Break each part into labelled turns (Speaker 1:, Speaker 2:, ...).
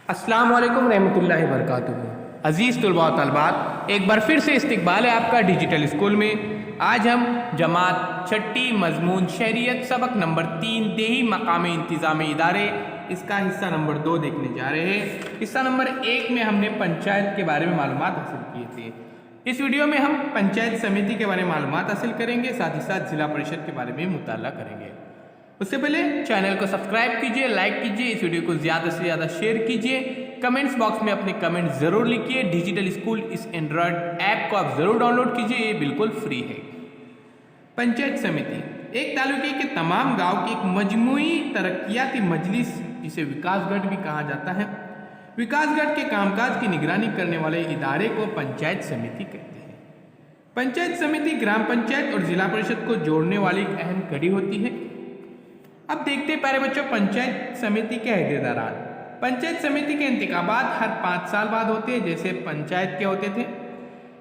Speaker 1: अस्सलाम वालेकुम रहमतुल्लाहि वबरकातुहू। अज़ीज़ तलबा व तलबात, एक बार फिर से इस्तकबाल है आपका डिजिटल स्कूल में। आज हम जमात छठी मजमून शहरियत सबक नंबर 3 देही मकामी इंतज़ामी इदारे, इसका हिस्सा नंबर 2 देखने जा रहे हैं। हिस्सा नंबर 1 में हमने पंचायत के बारे में मालूमात हासिल किए थे। इस वीडियो में हम पंचायत समिति के बारे में मालूमात हासिल करेंगे, साथ ही साथ जिला परिषद के बारे में मुताला करेंगे। उससे पहले चैनल को सब्सक्राइब कीजिए, लाइक कीजिए, इस वीडियो को ज़्यादा से ज़्यादा शेयर कीजिए, कमेंट्स बॉक्स में अपने कमेंट ज़रूर लिखिए। डिजिटल स्कूल इस एंड्रॉयड ऐप को आप ज़रूर डाउनलोड कीजिए, ये बिल्कुल फ्री है। पंचायत समिति एक तालुके के तमाम गांव की एक मजमूई तरक्याती मजलिस, जिसे विकासगढ़ भी कहा जाता है। विकासगढ़ के कामकाज की निगरानी करने वाले इदारे को पंचायत समिति कहते हैं। पंचायत समिति ग्राम पंचायत और जिला परिषद को जोड़ने वाली एक अहम कड़ी होती है। अब देखते हैं प्यारे बच्चों, पंचायत समिति के अहदेदारान। पंचायत समिति के इंतखाबात हर 5 साल बाद होते हैं, जैसे पंचायत के होते थे।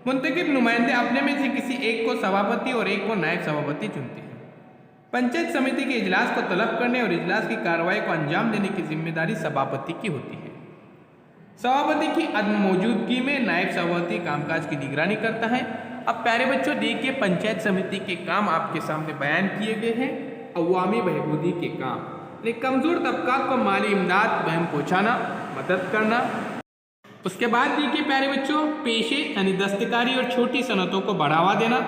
Speaker 1: मुंतखब नुमाइंदे अपने में से किसी एक को सभापति और एक को नायब सभापति चुनते हैं। पंचायत समिति के इजलास को तलब करने और इजलास की कार्रवाई को अंजाम देने की जिम्मेदारी सभापति की होती है। सभापति की अदम मौजूदगी में नायब सभापति कामकाज की निगरानी करता है। अब प्यारे बच्चों देखिए, पंचायत समिति के काम आपके सामने बयान किए गए हैं। अवामी बहबूदी के काम, कमज़ोर तबकात को माली इमदाद बहम पहुँचाना, मदद करना। उसके बाद देखिए प्यारे बच्चों, पेशे यानी दस्तकारी और छोटी सनतों को बढ़ावा देना।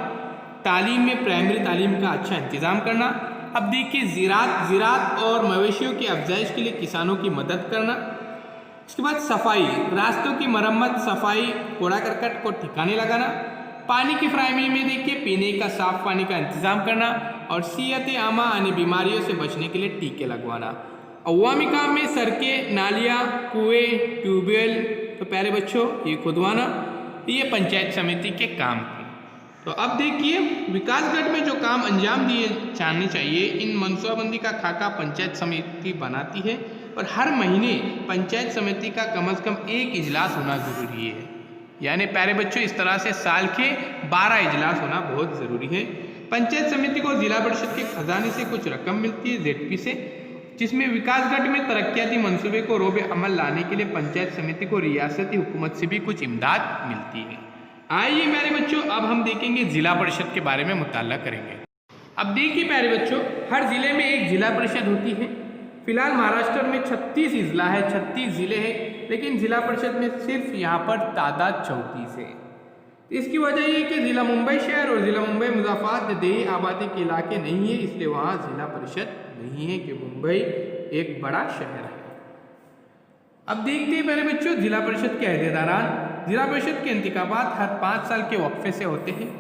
Speaker 1: तालीम में प्राइमरी तालीम का अच्छा इंतज़ाम करना। अब देखिए ज़राअत और मवेशियों की अफजाइश के लिए किसानों की मदद करना। उसके बाद सफाई, रास्तों की मरम्मत, सफाई, कूड़ा करकट को ठिकाने लगाना। पानी की फ्राहमी में देखिए पीने का साफ पानी का इंतज़ाम करना और सेहत आमा यानी बीमारियों से बचने के लिए टीके लगवाना। अवामी काम में सड़कें, नालियाँ, कुएँ, ट्यूबवेल, तो प्यारे बच्चों ये खुदवाना, ये पंचायत समिति के काम थे। तो अब देखिए विकासगढ़ में जो काम अंजाम दिए जाने चाहिए, इन मनसूबाबंदी का खाका पंचायत समिति बनाती है और हर महीने पंचायत समिति का कम अज़ कम एक इजलास होना ज़रूरी है। यानी प्यारे बच्चों इस तरह से साल के 12 इजलास होना बहुत ज़रूरी है। पंचायत समिति को जिला परिषद के खजाने से कुछ रकम मिलती है, जेडपी से, जिसमें विकासगढ़ में तरक्याती मंसूबे को रोबे अमल लाने के लिए पंचायत समिति को रियासती हुकूमत से भी कुछ इमदाद मिलती है। आइए मेरे बच्चों, अब हम देखेंगे जिला परिषद के बारे में मुताला करेंगे। अब देखिए प्यारे बच्चों, हर जिले में एक जिला परिषद होती है। फिलहाल महाराष्ट्र में 36 अजला है, 36 ज़िले हैं, लेकिन जिला परिषद में सिर्फ यहाँ पर तादाद 34 है। इसकी वजह ये कि ज़िला मुंबई शहर और ज़िला मुंबई मुज़ाफ़ात देही आबादी के इलाके नहीं है, इसलिए वहाँ ज़िला परिषद नहीं है कि मुंबई एक बड़ा शहर है। अब देखते हैं पहले बच्चों जिला परिषद के अहदेदारान। जिला परिषद के इंतखाबात हर 5 साल के वक्फे से होते हैं।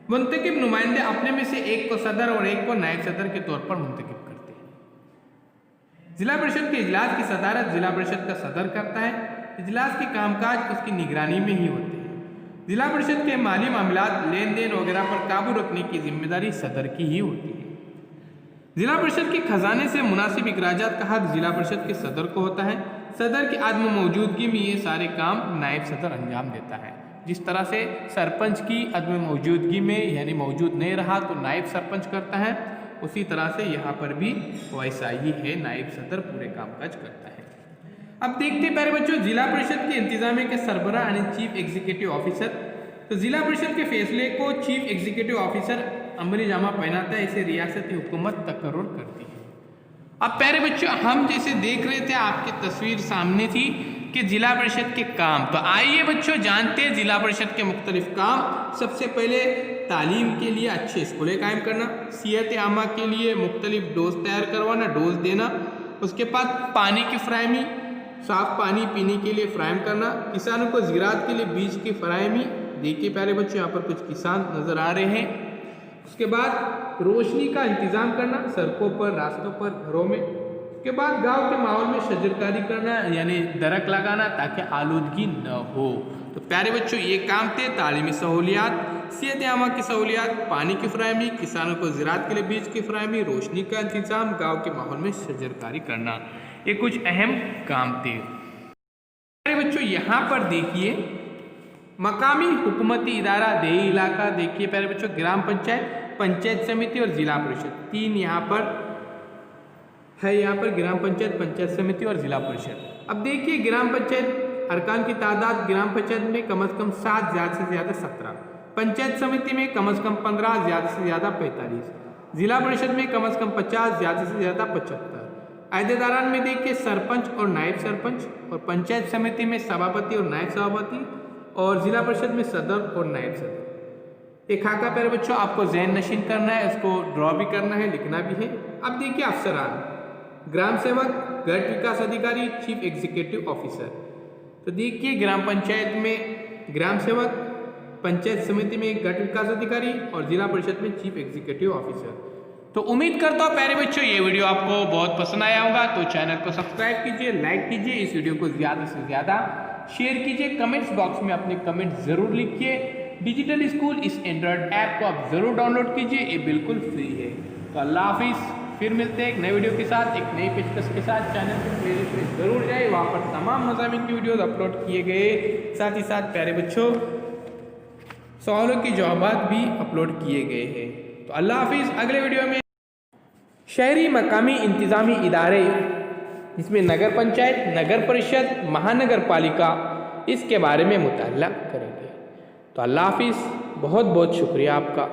Speaker 1: मुंतखब नुमाइंदे अपने में से एक को सदर और एक को नायब सदर के तौर पर मुंतखब करते हैं। जिला परिषद के इजलास की सदारत जिला परिषद का सदर करता है। इजलास के कामकाज उसकी निगरानी में ही होते हैं। जिला परिषद के माली मामलात, लेन देन वगैरह पर काबू रखने की जिम्मेदारी सदर की ही होती है। जिला परिषद के खजाने से मुनासिब इखराजात का हक जिला परिषद के सदर को होता है। सदर की आदम मौजूदगी में ये सारे काम नायब सदर अंजाम देता है। जिस तरह से सरपंच की अदम मौजूदगी में यानी मौजूद नहीं रहा तो नायब सरपंच करता है, उसी तरह से यहाँ पर भी वैसा ही है, नायब सदर पूरे कामकाज करता है। अब देखते हैं प्यारे बच्चों जिला परिषद के इंतजामिया के सरबराह यानी चीफ एग्जीक्यूटिव ऑफिसर। तो जिला परिषद के फैसले को चीफ एग्जीक्यूटिव ऑफिसर अमली जामा पहनाता है, इसे रियासती हुकूमत तकर्रुर करती है। अब प्यारे बच्चों हम जैसे देख रहे थे, आपकी तस्वीर सामने थी कि जिला परिषद के काम। तो आइए बच्चों जानते हैं जिला परिषद के मुख्तलिफ काम। सबसे पहले तालीम के लिए अच्छे स्कूलें कायम करना, सेहत आमा के लिए मुख्तलिफ डोज तैयार करवाना, डोज देना। उसके बाद पानी की फ्राहमी, साफ पानी पीने के लिए फ्राहम करना। किसानों को ज़राअत के लिए बीज की फ्राहमी। देखिए प्यारे बच्चों यहाँ पर कुछ किसान नज़र आ रहे हैं। उसके बाद रोशनी का इंतज़ाम करना, सड़कों पर, रास्तों पर, घरों में। उसके बाद गांव के माहौल में शजरकारी करना यानी दरख्त लगाना ताकि आलूदगी न हो। तो प्यारे बच्चों ये काम थे तालीमी सहूलियात, सेहत आमा की सहूलियात, पानी की फ्राहमी, किसानों को ज़राअत के लिए बीज की फ्राहमी, रोशनी का इंतज़ाम, गाँव के माहौल में शजरकारी करना, ये कुछ अहम काम थे। प्यारे बच्चों यहाँ पर देखिए मकामी हुकूमती इदारा, देही इलाका, देखिए प्यारे बच्चों ग्राम पंचायत, पंचायत समिति और जिला परिषद, 3 यहाँ पर है यहाँ पर ग्राम पंचायत, पंचायत समिति और जिला परिषद। अब देखिए ग्राम पंचायत अरकान की तादाद ग्राम पंचायत में कम से कम 7, ज़्यादा से ज़्यादा 17, पंचायत समिति में कम से कम 15, ज़्यादा से ज़्यादा 45, जिला परिषद में कम से कम 50, ज़्यादा से ज़्यादा 75, अहदेदारान में देखिए सरपंच और नायब सरपंच, और पंचायत समिति में सभापति और नायब सभापति, और जिला परिषद में सदर और नायब सदर। एक खाका प्यारे बच्चों आपको ज़हन नशीन करना है, उसको ड्रॉ भी करना है, लिखना भी है। अब देखिए अफसरान, ग्राम सेवक, गट विकास अधिकारी, चीफ एग्जीक्यूटिव ऑफिसर। तो देखिए ग्राम पंचायत में ग्राम सेवक, पंचायत समिति में गट विकास अधिकारी और जिला परिषद में चीफ एग्जीक्यूटिव ऑफिसर। तो उम्मीद करता हूँ प्यारे बच्चों ये वीडियो आपको बहुत पसंद आया होगा। तो चैनल को सब्सक्राइब कीजिए, लाइक कीजिए, इस वीडियो को ज़्यादा से ज़्यादा शेयर कीजिए, कमेंट्स बॉक्स में अपने कमेंट ज़रूर लिखिए। डिजिटल स्कूल इस एंड्रॉयड ऐप को आप ज़रूर डाउनलोड कीजिए, ये बिल्कुल फ्री है। तो अल्लाह हाफिज़, फिर मिलते हैं एक नए वीडियो के साथ, एक नई पेशकश के साथ। चैनल के प्लेलिस्ट में ज़रूर जाए, वहाँ पर तमाम मज़ामीन की वीडियोज़ अपलोड किए गए, साथ ही साथ प्यारे बच्चों सवालों के जवाब भी अपलोड किए गए हैं। तो अल्लाह हाफिज़, अगले वीडियो में शहरी मकामी इंतज़ामी इदारे जिसमें नगर पंचायत, नगर परिषद, महानगर पालिका, इसके बारे में मुताल्ला करेंगे। तो अल्लाह हाफिज़, बहुत बहुत शुक्रिया आपका।